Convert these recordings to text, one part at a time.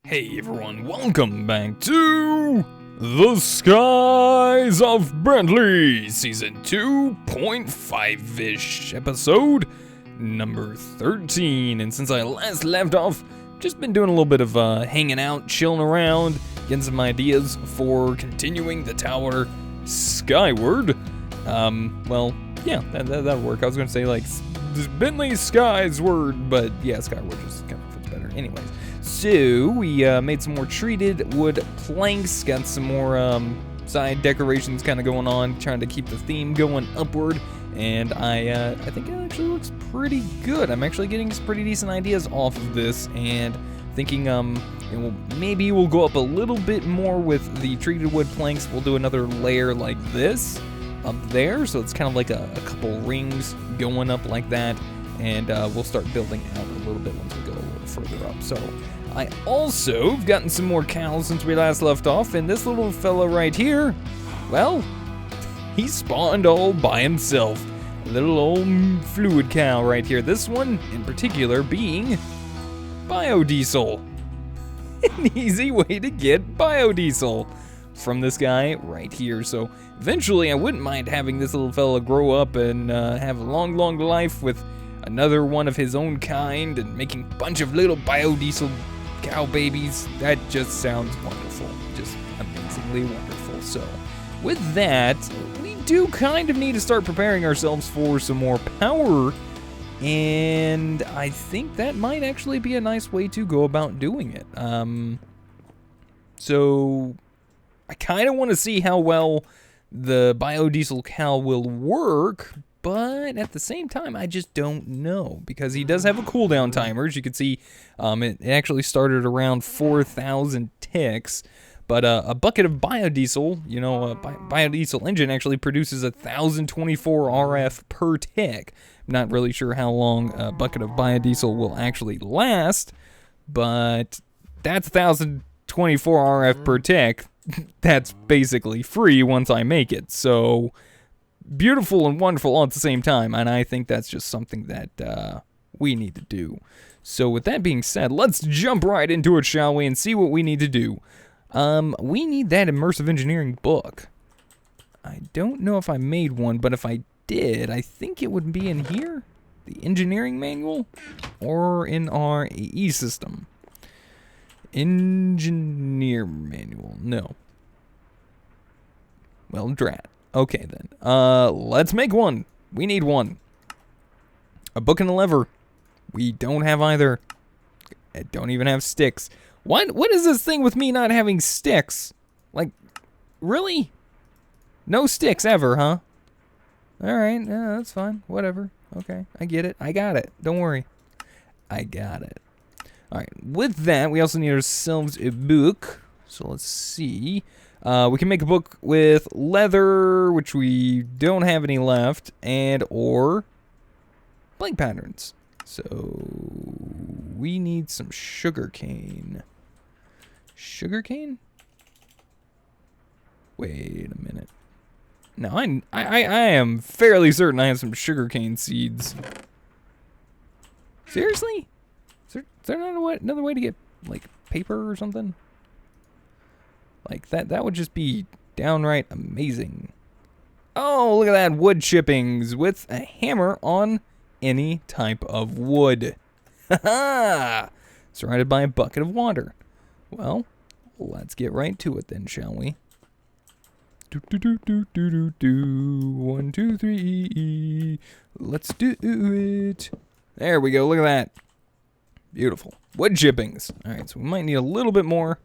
Hey everyone, welcome back to The Skies of Brantley, Season 2.5-ish, episode number 13. And since I last left off, just been doing a little bit of hanging out, chilling around, getting some ideas for continuing the tower skyward. Well, yeah, that'll work. I was gonna say like Bentley Skyward, but yeah, skyward just kind of fits better. Anyways. So, we made some more treated wood planks, got some more side decorations kind of going on, trying to keep the theme going upward, and I think it actually looks pretty good. I'm actually getting some pretty decent ideas off of this, and thinking maybe we'll go up a little bit more with the treated wood planks. We'll do another layer like this up there, so it's kind of like a couple rings going up like that, and we'll start building out a little bit once we go a little further up. So I also have gotten some more cows since we last left off, and this little fella right here, well, he spawned all by himself. A little old fluid cow right here. This one in particular being biodiesel. An easy way to get biodiesel from this guy right here. So eventually I wouldn't mind having this little fella grow up and have a long life with another one of his own kind and making a bunch of little biodiesel cow babies. That just sounds wonderful, just amazingly wonderful. So with that, we do kind of need to start preparing ourselves for some more power, and I think that might actually be a nice way to go about doing it. So I kind of want to see how well the biodiesel cow will work, but at the same time, I just don't know, because he does have a cooldown timer. As you can see, it actually started around 4,000 ticks, but a bucket of biodiesel, a biodiesel engine actually produces 1,024 RF per tick. I'm not really sure how long a bucket of biodiesel will actually last, but that's 1,024 RF per tick. That's basically free once I make it, so beautiful and wonderful all at the same time, and I think that's just something that we need to do. So with that being said, let's jump right into it, shall we, and see what we need to do. We need that immersive engineering book. I don't know if I made one, but if I did, I think it would be in here, the engineering manual, or in our AE system. Engineer manual, no. Well, drat. Okay then, let's make one. We need one. A book and a lever. We don't have either. I don't even have sticks. What is this thing with me not having sticks? Like, really? No sticks ever, huh? Alright, yeah, that's fine. Whatever. Okay, I get it. I got it. Don't worry. I got it. Alright, with that, we also need ourselves a book. So let's see. We can make a book with leather, which we don't have any left, and or blank patterns. So we need some sugarcane. Sugarcane? Wait a minute. No, I am fairly certain I have some sugarcane seeds. Seriously? Is there another way to get like paper or something? Like, that would just be downright amazing. Oh, look at that, wood chippings with a hammer on any type of wood. Haha! Surrounded by a bucket of water. Well, let's get right to it then, shall we? Do. 1, 2, 3. Let's do it. There we go, look at that. Beautiful. Wood chippings. Alright, so we might need a little bit more.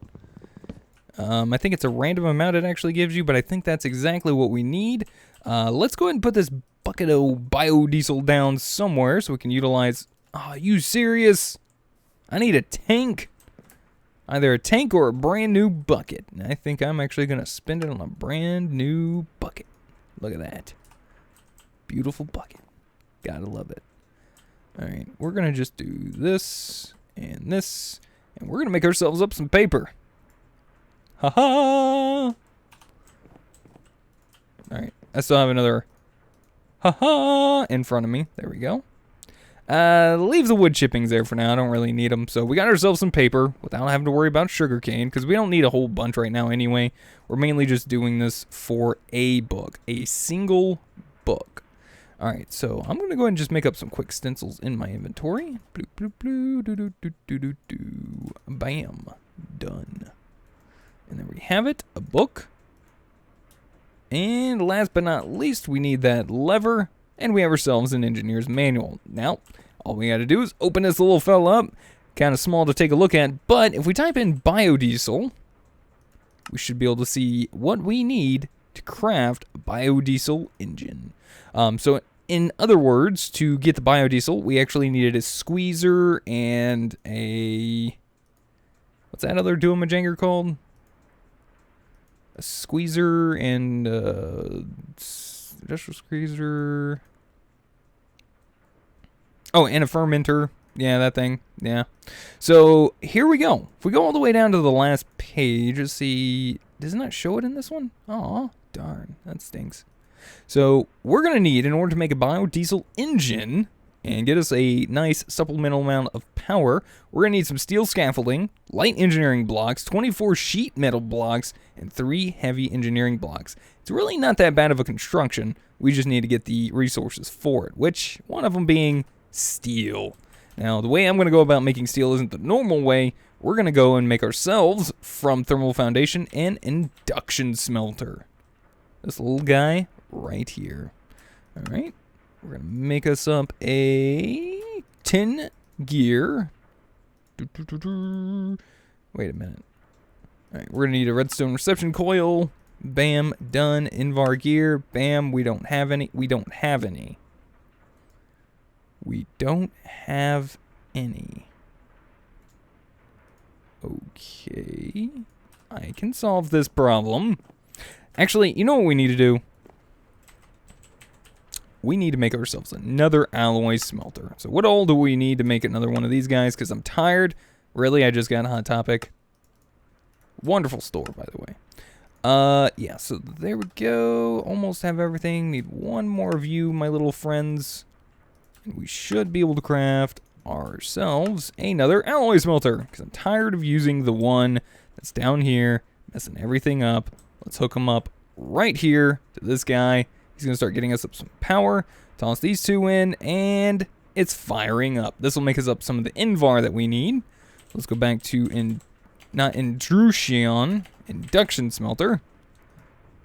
I think it's a random amount it actually gives you, but I think that's exactly what we need. Let's go ahead and put this bucket of biodiesel down somewhere so we can utilize... Oh, are you serious? I need a tank. Either a tank or a brand new bucket. And I think I'm actually going to spend it on a brand new bucket. Look at that. Beautiful bucket. Gotta love it. Alright, we're going to just do this and this. And we're going to make ourselves up some paper. Ha-ha! Alright, I still have another ha-ha in front of me. There we go. Leave the wood chippings there for now. I don't really need them. So we got ourselves some paper without having to worry about sugarcane because we don't need a whole bunch right now anyway. We're mainly just doing this for a book, a single book. All right, so I'm going to go ahead and just make up some quick stencils in my inventory. Bloop, bloop, bloop, doo, doo, doo, doo, doo, doo. Bam. Done. And there we have it, a book. And last but not least, we need that lever. And we have ourselves an engineer's manual. Now, all we got to do is open this little fella up. Kind of small to take a look at, but if we type in biodiesel, we should be able to see what we need to craft a biodiesel engine. So in other words, to get the biodiesel, we actually needed a squeezer and a... What's that other duomajanger called? A squeezer and industrial squeezer. Oh, and a fermenter. Yeah, that thing. Yeah. So here we go. If we go all the way down to the last page, let's see. Doesn't that show it in this one? Oh, darn. That stinks. So we're going to need, in order to make a biodiesel engine and get us a nice supplemental amount of power, we're going to need some steel scaffolding, light engineering blocks, 24 sheet metal blocks, and 3 heavy engineering blocks. It's really not that bad of a construction. We just need to get the resources for it, which one of them being steel. Now, the way I'm going to go about making steel isn't the normal way. We're going to go and make ourselves, from thermal foundation, an induction smelter. This little guy right here. All right. We're going to make us up a 10 gear. Wait a minute. All right. We're going to need a redstone reception coil. Bam. Done. Invar gear. Bam. We don't have any. We don't have any. We don't have any. Okay. I can solve this problem. Actually, you know what we need to do? We need to make ourselves another alloy smelter. So what all do we need to make another one of these guys? Because I'm tired. Really, I just got Hot Topic. Wonderful store, by the way. Yeah, so there we go. Almost have everything. Need one more view, my little friends. And we should be able to craft ourselves another alloy smelter. Because I'm tired of using the one that's down here, messing everything up. Let's hook them up right here to this guy. He's going to start getting us up some power. Toss these two in, and it's firing up. This will make us up some of the Invar that we need. Let's go back to, not Indrusion, Induction Smelter.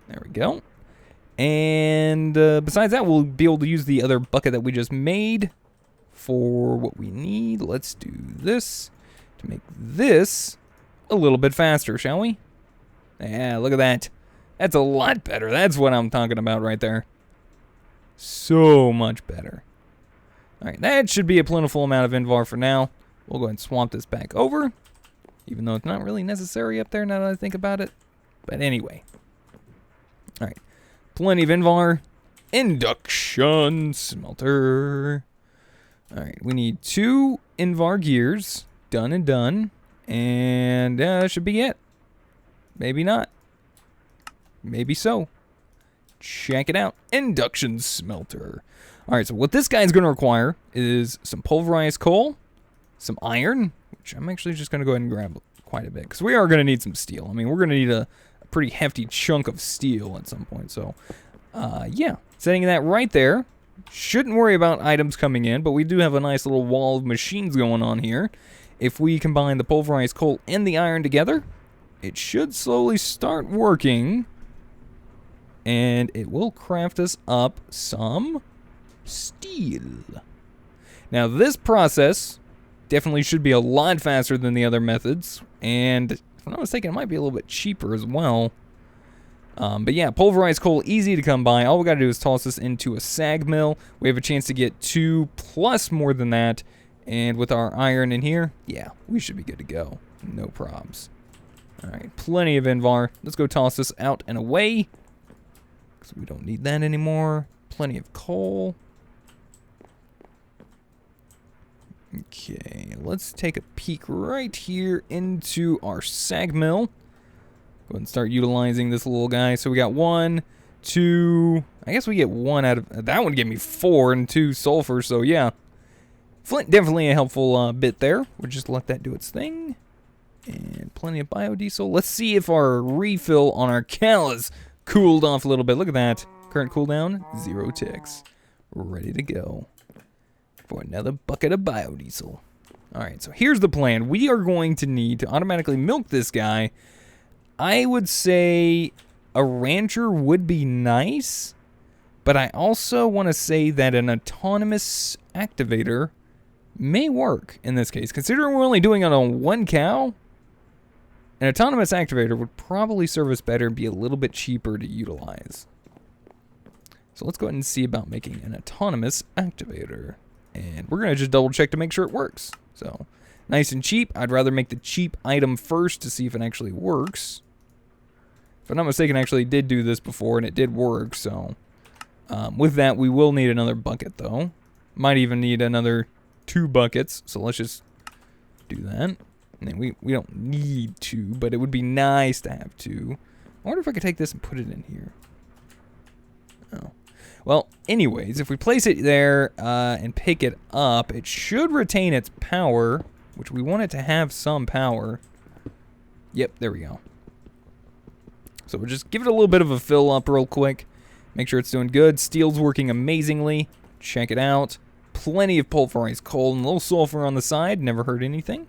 There we go. And besides that, we'll be able to use the other bucket that we just made for what we need. Let's do this to make this a little bit faster, shall we? Yeah, look at that. That's a lot better. That's what I'm talking about right there. So much better. All right, that should be a plentiful amount of Invar for now. We'll go ahead and swamp this back over, even though it's not really necessary up there now that I think about it. But anyway. All right, plenty of Invar. Induction smelter. All right, we need 2 Invar gears. Done and done. And that should be it. Maybe not. Maybe so. Check it out. Induction smelter. Alright, so what this guy's going to require is some pulverized coal, some iron, which I'm actually just going to go ahead and grab quite a bit, because we are going to need some steel. I mean, we're going to need a pretty hefty chunk of steel at some point. So, yeah. Setting that right there. Shouldn't worry about items coming in, but we do have a nice little wall of machines going on here. If we combine the pulverized coal and the iron together, it should slowly start working. And it will craft us up some steel. Now, this process definitely should be a lot faster than the other methods. And if I'm not mistaken, it might be a little bit cheaper as well. But yeah, pulverized coal, easy to come by. All we got to do is toss this into a sag mill. We have a chance to get 2 plus more than that. And with our iron in here, yeah, we should be good to go. No probs. All right, plenty of Invar. Let's go toss this out and away, because we don't need that anymore. Plenty of coal. Okay, let's take a peek right here into our sag mill. Go ahead and start utilizing this little guy. So we got 1, 2, I guess we get 1 out of, that one gave me 4 and 2 sulfur, so yeah. Flint, definitely a helpful bit there. We'll just let that do its thing. And plenty of biodiesel. Let's see if our refill on our cow has cooled off a little bit. Look at that. Current cooldown, 0 ticks. Ready to go for another bucket of biodiesel. Alright, so here's the plan. We are going to need to automatically milk this guy. I would say a rancher would be nice, but I also want to say that an autonomous activator may work in this case. Considering we're only doing it on 1 cow, an autonomous activator would probably serve us better and be a little bit cheaper to utilize. So let's go ahead and see about making an autonomous activator. And we're going to just double check to make sure it works. So, nice and cheap. I'd rather make the cheap item first to see if it actually works. If I'm not mistaken, I actually did do this before and it did work. So, with that, we will need another bucket though. Might even need another 2 buckets. So let's just do that. And we don't need 2, but it would be nice to have 2. I wonder if I could take this and put it in here. Oh. Well, anyways, if we place it there and pick it up, it should retain its power, which we want it to have some power. Yep, there we go. So we'll just give it a little bit of a fill up real quick. Make sure it's doing good. Steel's working amazingly. Check it out. Plenty of pulverized coal and a little sulfur on the side. Never hurt anything.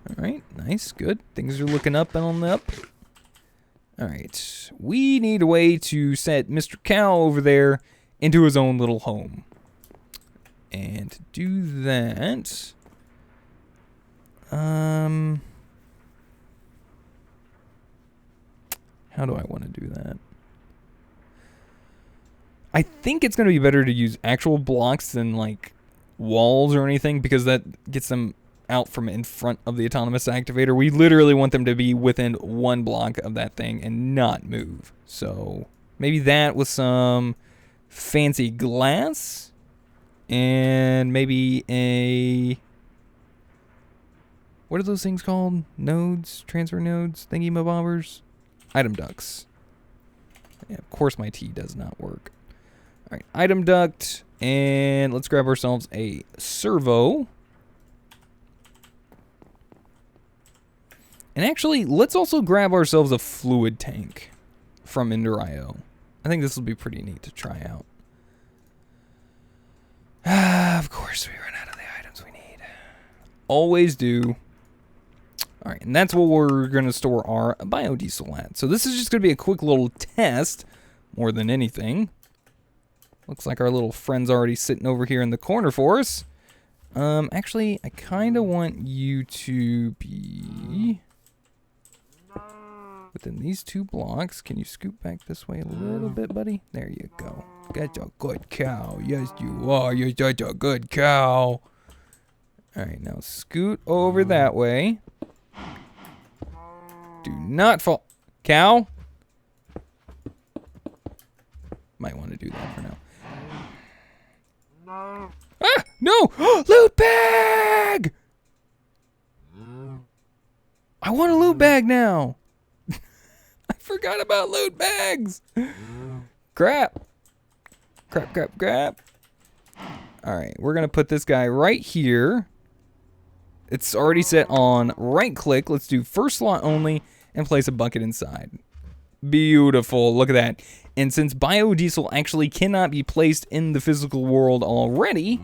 Alright, nice, good. Things are looking up and on the up. Alright, we need a way to set Mr. Cow over there into his own little home. And to do that, how do I want to do that? I think it's going to be better to use actual blocks than like walls or anything, because that gets them out from in front of the autonomous activator. We literally want them to be within 1 block of that thing and not move. So maybe that with some fancy glass and maybe a, what are those things called? Nodes, transfer nodes, thingy mabobbers, item ducts. Yeah, of course my T does not work. All right, item duct, and let's grab ourselves a servo. And actually, let's also grab ourselves a fluid tank from Ender.io. I think this will be pretty neat to try out. Of course, we run out of the items we need. Always do. All right, and that's what we're going to store our biodiesel at. So this is just going to be a quick little test, more than anything. Looks like our little friend's already sitting over here in the corner for us. Actually, I kind of want you to be within these 2 blocks. Can you scoot back this way a little bit, buddy? There you go. That's a good cow. Yes, you are. You're such a good cow. All right, now scoot over that way. Do not fall. Cow? Might want to do that for now. Ah! No! Loot bag! I want a loot bag now. I forgot about loot bags. Crap. Crap, crap, crap. Alright, we're going to put this guy right here. It's already set on right click. Let's do first slot only and place a bucket inside. Beautiful. Look at that. And since biodiesel actually cannot be placed in the physical world already,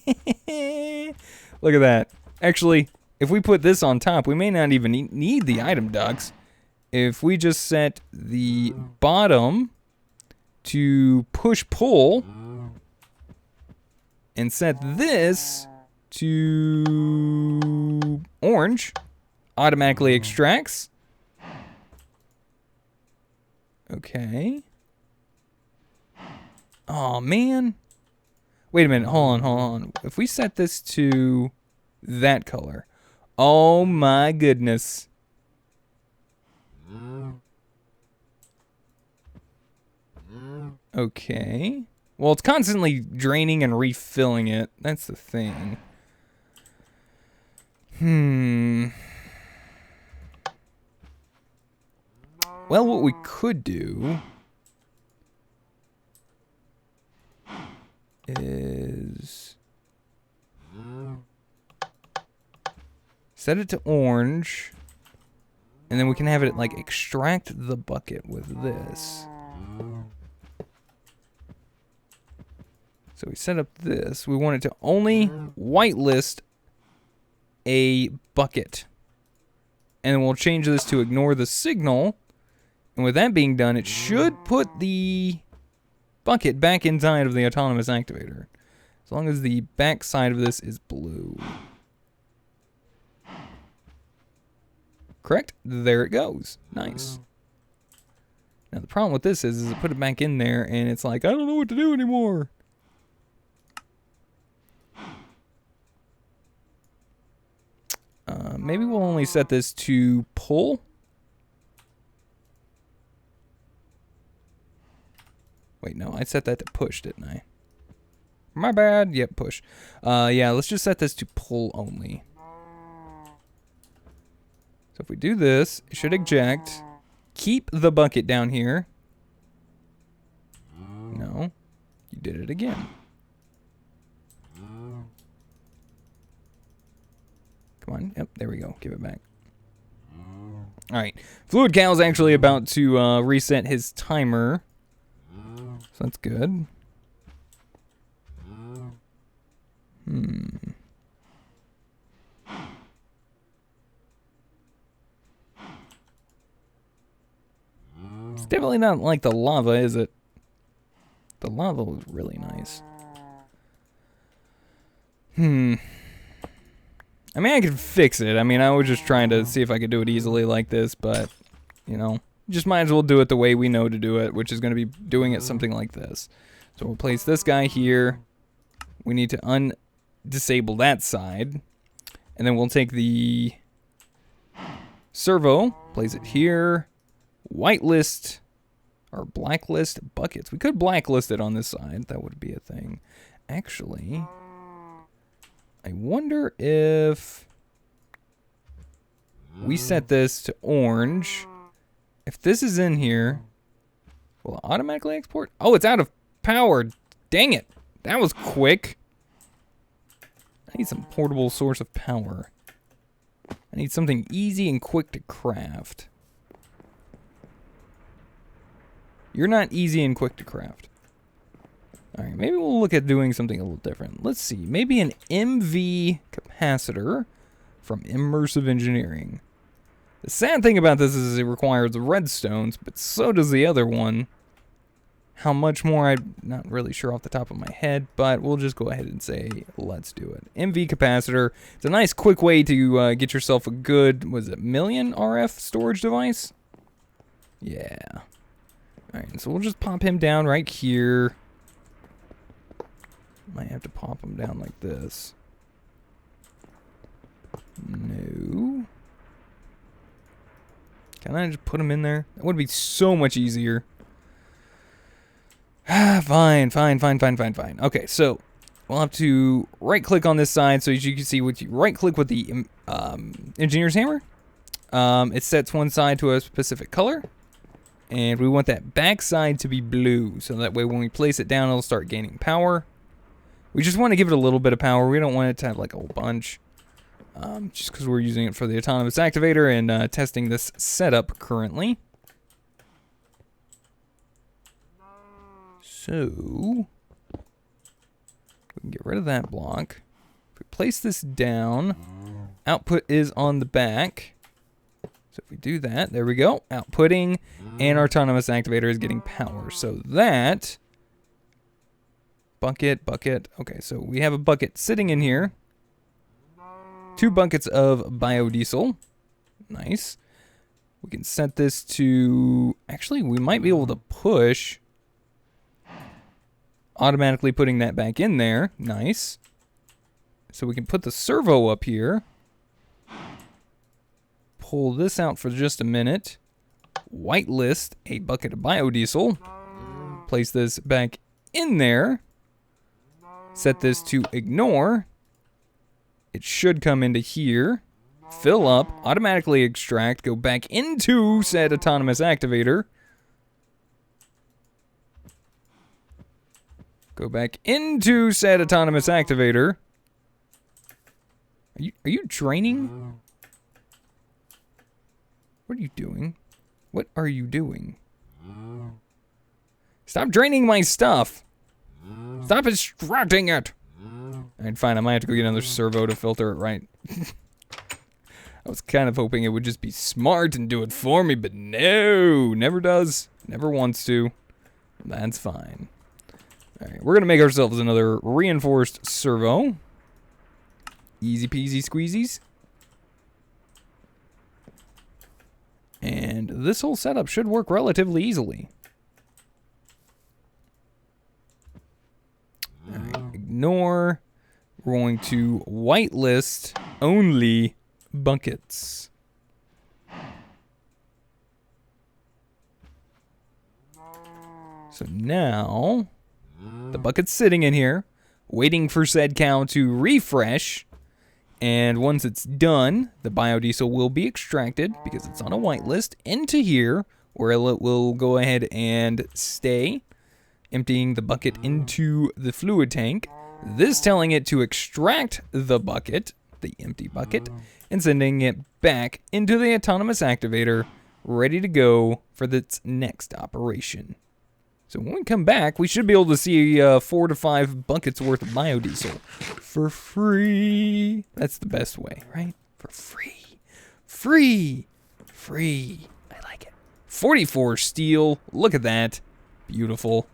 look at that. Actually, if we put this on top, we may not even need the item ducts. If we just set the bottom to push-pull and set this to orange, automatically extracts. Okay. Oh man. Wait a minute. Hold on. If we set this to that color. Oh my goodness. Okay. Well, it's constantly draining and refilling it. That's the thing. Well, what we could do is Set it to orange. And then we can have it like extract the bucket with this. So we set up this. We want it to only whitelist a bucket. And then we'll change this to ignore the signal. And with that being done, it should put the bucket back inside of the autonomous activator. As long as the back side of this is blue. Correct? There it goes. Nice. Now the problem with this is I put it back in there and it's like, I don't know what to do anymore. Maybe we'll only set this to pull. Wait, no, I set that to push, didn't I? My bad. Yep, push. Yeah, let's just set this to pull only. So if we do this, it should eject. Keep the bucket down here. No, you did it again. Come on. Yep, there we go. Give it back. Alright. Fluid Cow's actually about to reset his timer. So that's good. It's definitely not like the lava, is it? The lava was really nice. I mean, I could fix it. I mean, I was just trying to see if I could do it easily like this, but, you know, just might as well do it the way we know to do it, which is going to be doing it something like this. So we'll place this guy here. We need to undisable that side. And then we'll take the servo, place it here, whitelist, or blacklist buckets. We could blacklist it on this side. That would be a thing. Actually, I wonder if we set this to orange. If this is in here, will it automatically export? Oh, it's out of power. Dang it. That was quick. I need some portable source of power. I need something easy and quick to craft. You're not easy and quick to craft. Alright, maybe we'll look at doing something a little different. Let's see. Maybe an MV capacitor from Immersive Engineering. The sad thing about this is it requires redstones, but so does the other one. How much more, I'm not really sure off the top of my head, but we'll just go ahead and say, let's do it. MV capacitor. It's a nice quick way to get yourself a good, was it million RF storage device? Yeah. Alright, so we'll just pop him down right here. Might have to pop him down like this. No. Can I just put him in there? That would be so much easier. Fine. Okay, so we'll have to right-click on this side. So as you can see, with you right-click with the engineer's hammer, it sets one side to a specific color. And we want that back side to be blue. So that way when we place it down, it'll start gaining power. We just want to give it a little bit of power. We don't want it to have like a whole bunch. Just because we're using it for the autonomous activator and testing this setup currently. So, we can get rid of that block. If we place this down, output is on the back. So if we do that, there we go. Outputting, and our autonomous activator is getting power. So that... bucket. Okay, so we have a bucket sitting in here. 2 buckets of biodiesel. Nice. We can set this to... Actually, we might be able to push... automatically putting that back in there. Nice. So we can put the servo up here. Pull this out for just a minute. Whitelist a bucket of biodiesel. Place this back in there. Set this to ignore. It should come into here. Fill up. Automatically extract. Go back into said autonomous activator. Go back into said autonomous activator. Are you draining? What are you doing? What are you doing? Stop draining my stuff. Stop extracting it. Alright, fine. I might have to go get another servo to filter it right. I was kind of hoping it would just be smart and do it for me, but no. Never does. Never wants to. That's fine. Alright, we're going to make ourselves another reinforced servo. Easy peasy squeezies. And this whole setup should work relatively easily. Alright, ignore. We're going to whitelist only buckets. So now, the bucket's sitting in here, waiting for said cow to refresh. And once it's done, the biodiesel will be extracted, because it's on a whitelist, into here, where it will go ahead and stay, emptying the bucket into the fluid tank. This telling it to extract the bucket, the empty bucket, and sending it back into the autonomous activator, ready to go for its next operation. So when we come back, we should be able to see 4 to 5 buckets worth of biodiesel for free. That's the best way, right? For free. Free. Free. I like it. 44 steel. Look at that. Beautiful.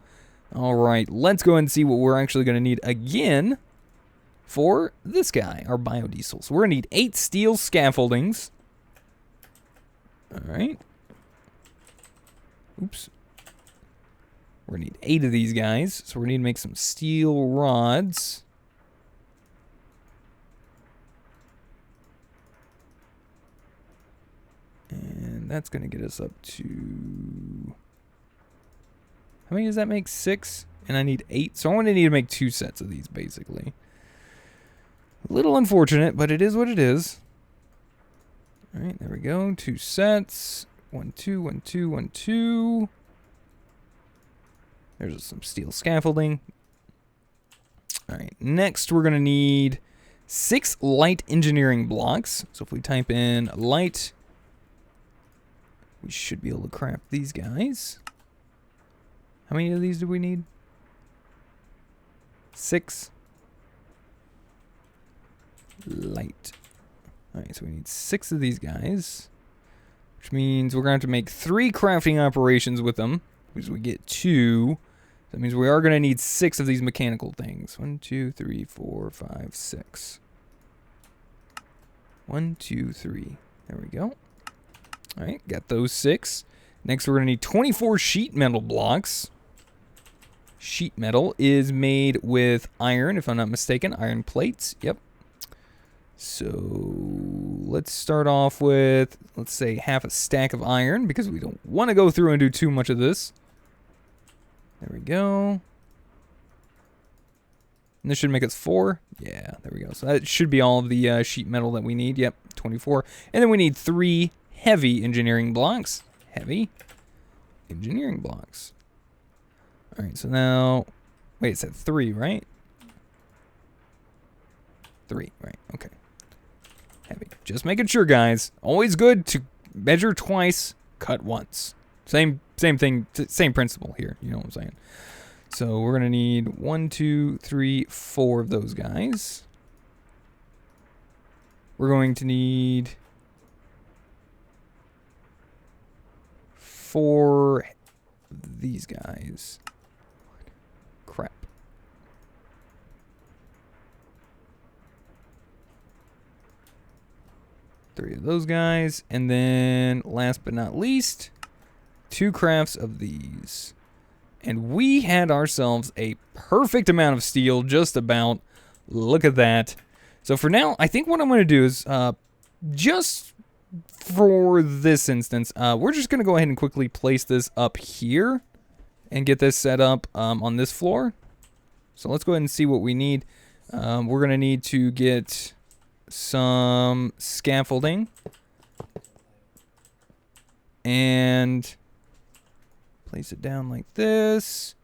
All right, let's go and see what we're actually going to need again for this guy, our biodiesel. So we're going to need 8 steel scaffoldings. All right. Oops. We're going to need 8 of these guys. So we're going to need to make some steel rods. And that's going to get us up to... How many does that make? 6? And I need 8. So I'm going to need to make 2 sets of these, basically. A little unfortunate, but it is what it is. All right, there we go. 2 sets. 1, 2, 1, 2, 1, 2. There's some steel scaffolding. All right, next we're going to need 6 light engineering blocks. So if we type in light, we should be able to craft these guys. How many of these do we need? 6. Light. Alright, so we need 6 of these guys. Which means we're going to have to make 3 crafting operations with them. Which we get 2. That means we are going to need 6 of these mechanical things. 1, 2, 3, 4, 5, 6. 1, 2, 3. There we go. Alright, got those 6. Next we're going to need 24 sheet metal blocks. Sheet metal is made with iron, if I'm not mistaken. Iron plates, yep. So let's start off with, let's say, half a stack of iron, because we don't want to go through and do too much of this. There we go. And this should make us 4. Yeah, there we go. So that should be all of the sheet metal that we need. Yep, 24. And then we need 3 heavy engineering blocks. Heavy engineering blocks. All right, so now, wait, it said 3, right? 3, right, okay. Heavy. Just making sure, guys. Always good to measure twice, cut once. Same thing, same principle here, you know what I'm saying? So we're going to need 1, 2, 3, 4 of those guys. We're going to need 4 of these guys. Crap. Three of those guys. And then, last but not least, 2 crafts of these. And we had ourselves a perfect amount of steel, just about. Look at that. So for now, I think what I'm going to do is, just for this instance, we're just going to go ahead and quickly place this up here and get this set up on this floor. So let's go ahead and see what we need. We're going to need to get some scaffolding and place it down like this.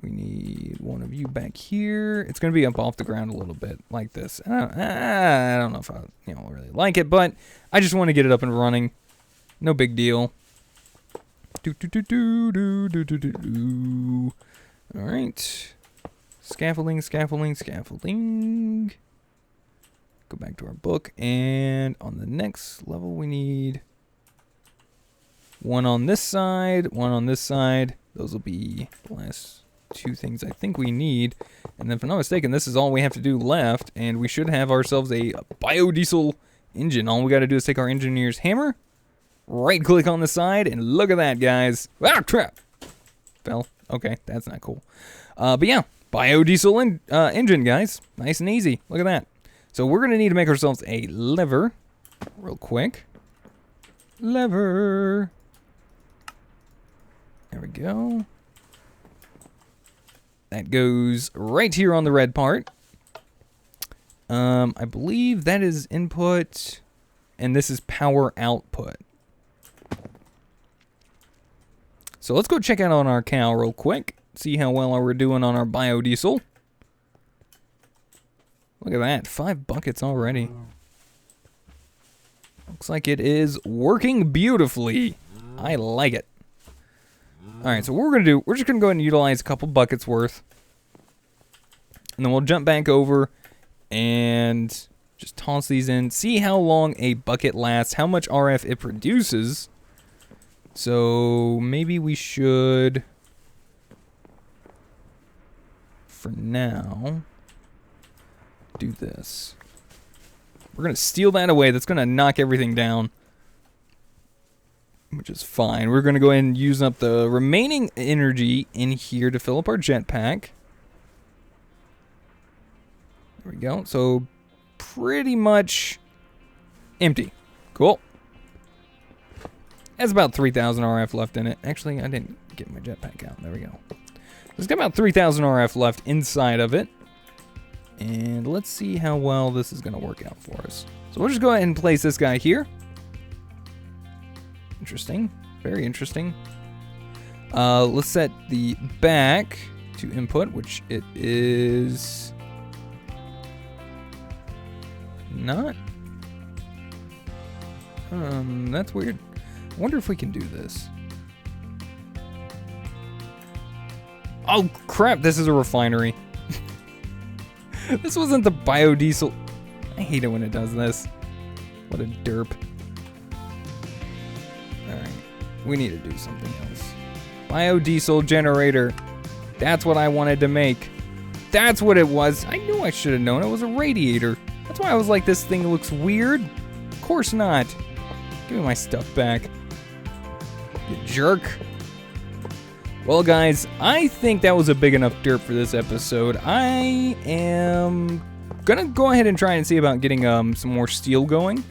We need one of you back here. It's going to be up off the ground a little bit like this. I don't know if I really like it, but I just want to get it up and running. No big deal. Alright. Scaffolding, scaffolding, scaffolding. Go back to our book. And on the next level, we need one on this side, one on this side. Those will be the last two things I think we need. And then if I'm not mistaken, this is all we have to do left. And we should have ourselves a biodiesel engine. All we got to do is take our engineer's hammer, right click on the side, and look at that, guys. Ah, crap. Fell. Okay, that's not cool. But yeah, biodiesel engine, guys. Nice and easy. Look at that. So we're going to need to make ourselves a lever real quick. Lever. There we go. That goes right here on the red part. I believe that is input, and this is power output. So let's go check out on our cow real quick. See how well we're doing on our biodiesel. Look at that, 5 buckets already. Looks like it is working beautifully. I like it. Alright, so what we're going to do, we're just going to go ahead and utilize a couple buckets worth. And then we'll jump back over and just toss these in. See how long a bucket lasts, how much RF it produces. So maybe we should, for now, do this. We're going to steal that away. That's going to knock everything down, which is fine. We're going to go ahead and use up the remaining energy in here to fill up our jetpack. There we go. So pretty much empty. Cool. That's about 3,000 RF left in it. Actually, I didn't get my jetpack out. There we go. There's got about 3,000 RF left inside of it. And let's see how well this is going to work out for us. So we'll just go ahead and place this guy here. Interesting. Very interesting. Let's set the back to input, which it is not. That's weird. I wonder if we can do this. Oh, crap. This is a refinery. This wasn't the biodiesel. I hate it when it does this. What a derp. Alright. We need to do something else. Biodiesel generator. That's what I wanted to make. That's what it was. I knew I should have known. It was a radiator. That's why I was like, this thing looks weird. Of course not. Give me my stuff back. You jerk. Well, guys, I think that was a big enough derp for this episode. I am gonna go ahead and try and see about getting some more steel going.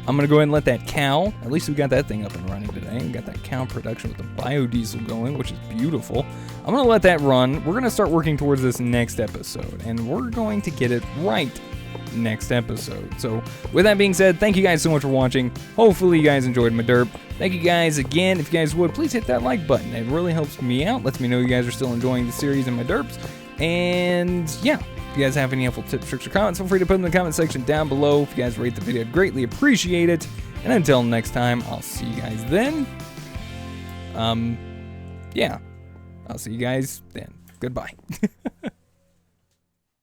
I'm gonna go ahead and let that cow, at least we got that thing up and running today. We got that cow production with the biodiesel going, which is beautiful. I'm gonna let that run. We're gonna start working towards this next episode, and we're going to get it right next episode. So with that being said, thank you guys so much for watching. Hopefully you guys enjoyed my derp. Thank you guys again. If you guys would, please hit that like button. It really helps me out. Lets me know you guys are still enjoying the series and my derps. And yeah, if you guys have any helpful tips, tricks, or comments, feel free to put them in the comment section down below. If you guys rate the video, I'd greatly appreciate it. And until next time, I'll see you guys then. Yeah, I'll see you guys then. Goodbye.